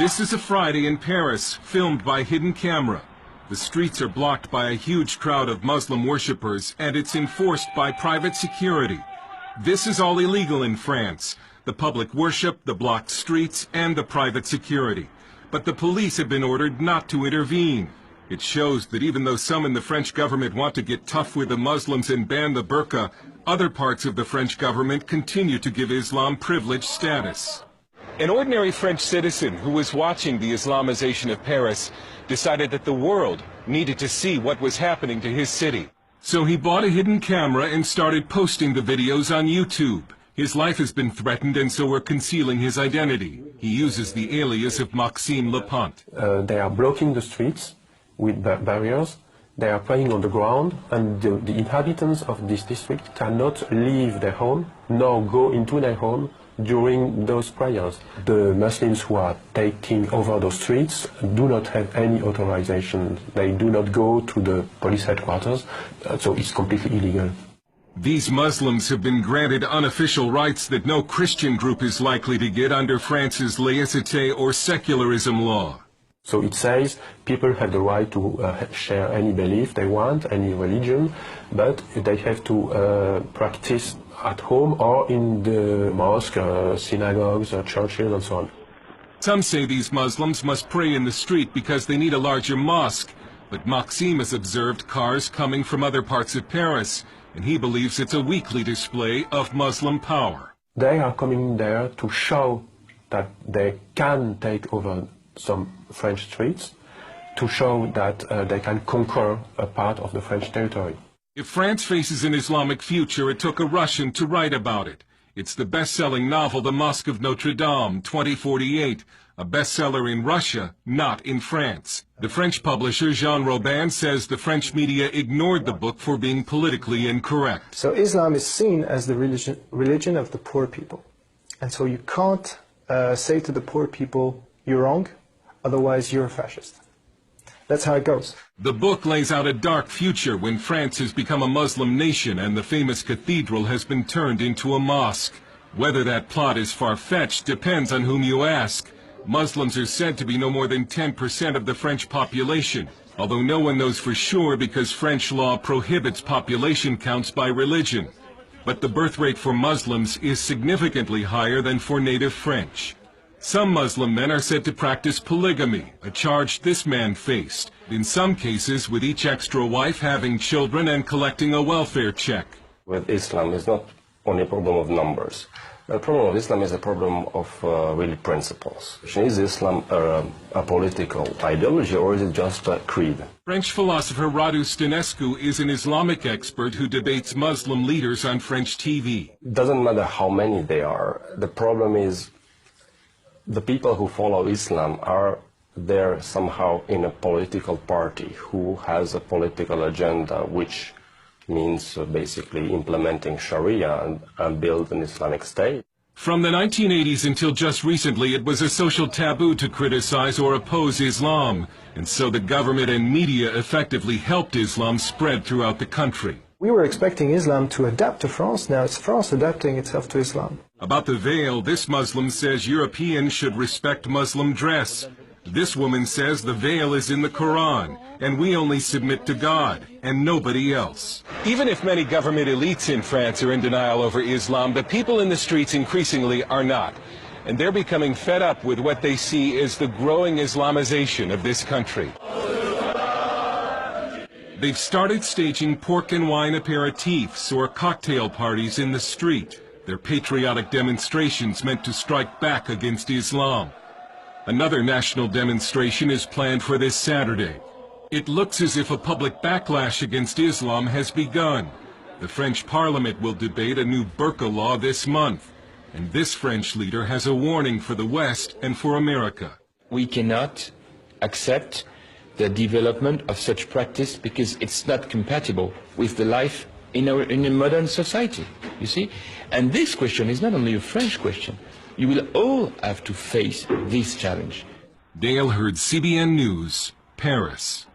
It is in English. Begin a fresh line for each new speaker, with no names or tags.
This is a Friday in Paris, filmed by hidden camera. The streets are blocked by a huge crowd of Muslim worshippers, and it's enforced by private security. This is all illegal in France: the public worship, the blocked streets, and the private security. But the police have been ordered not to intervene. It shows that even though some in the French government want to get tough with the Muslims and ban the burqa, other parts of the French government continue to give Islam privileged status. An ordinary French citizen who was watching the Islamization of Paris decided that the world needed to see what was happening to his city. So he bought a hidden camera and started posting the videos on YouTube. His life has been threatened, and so we're concealing his identity. He uses the alias of Maxime Lepant.
They are blocking the streets with barriers. They are praying on the ground, and the inhabitants of this district cannot leave their home nor go into their home during those prayers. The Muslims who are taking over those streets do not have any authorization. They do not go to the police headquarters, so it's completely illegal.
These Muslims have been granted unofficial rights that no Christian group is likely to get under France's laïcité or secularism law.
So it says people have the right to share any belief they want, any religion, but they have to practice at home or in the mosque, synagogues, churches, and so on.
Some say these Muslims must pray in the street because they need a larger mosque, but Maxime has observed cars coming from other parts of Paris, and he believes it's a weekly display of Muslim power.
They are coming there to show that they can take over some French streets, to show that they can conquer a part of the French territory.
If France faces an Islamic future, it took a Russian to write about it. It's the best-selling novel, The Mosque of Notre Dame, 2048, a bestseller in Russia, not in France. The French publisher, Jean Robin, says the French media ignored the book for being politically incorrect.
So Islam is seen as the religion of the poor people. And so you can't say to the poor people, you're wrong, otherwise you're a fascist. That's how it goes.
The book lays out a dark future when France has become a Muslim nation and the famous cathedral has been turned into a mosque. Whether that plot is far-fetched depends on whom you ask. Muslims are said to be no more than 10% of the French population, although no one knows for sure because French law prohibits population counts by religion. But the birth rate for Muslims is significantly higher than for native French. Some Muslim men are said to practice polygamy, a charge this man faced, in some cases with each extra wife having children and collecting a welfare check.
With Islam, it's not only a problem of numbers. The problem of Islam is a problem of really principles. Is Islam a political ideology, or is it just a creed?
French philosopher Radu Stănescu is an Islamic expert who debates Muslim leaders on French TV.
It doesn't matter how many they are. The problem is the people who follow Islam are there somehow in a political party who has a political agenda, which means basically implementing Sharia and build an Islamic state.
From the 1980s until just recently, it was a social taboo to criticize or oppose Islam, and so the government and media effectively helped Islam spread throughout the country.
We were expecting Islam to adapt to France. Now it's France adapting itself to Islam.
About the veil, this Muslim says Europeans should respect Muslim dress. This woman says the veil is in the Quran, and we only submit to God, and nobody else. Even if many government elites in France are in denial over Islam, the people in the streets increasingly are not. And they're becoming fed up with what they see as the growing Islamization of this country. They've started staging pork and wine aperitifs or cocktail parties in the street. They're patriotic demonstrations meant to strike back against Islam. Another national demonstration is planned for this Saturday. It looks as if a public backlash against Islam has begun. The French Parliament will debate a new burqa law this month. And this French leader has a warning for the West and for America.
We cannot accept the development of such practice because it's not compatible with the life in a modern society, you see? And this question is not only a French question. You will all have to face this challenge.
Dale Hurd, CBN News, Paris.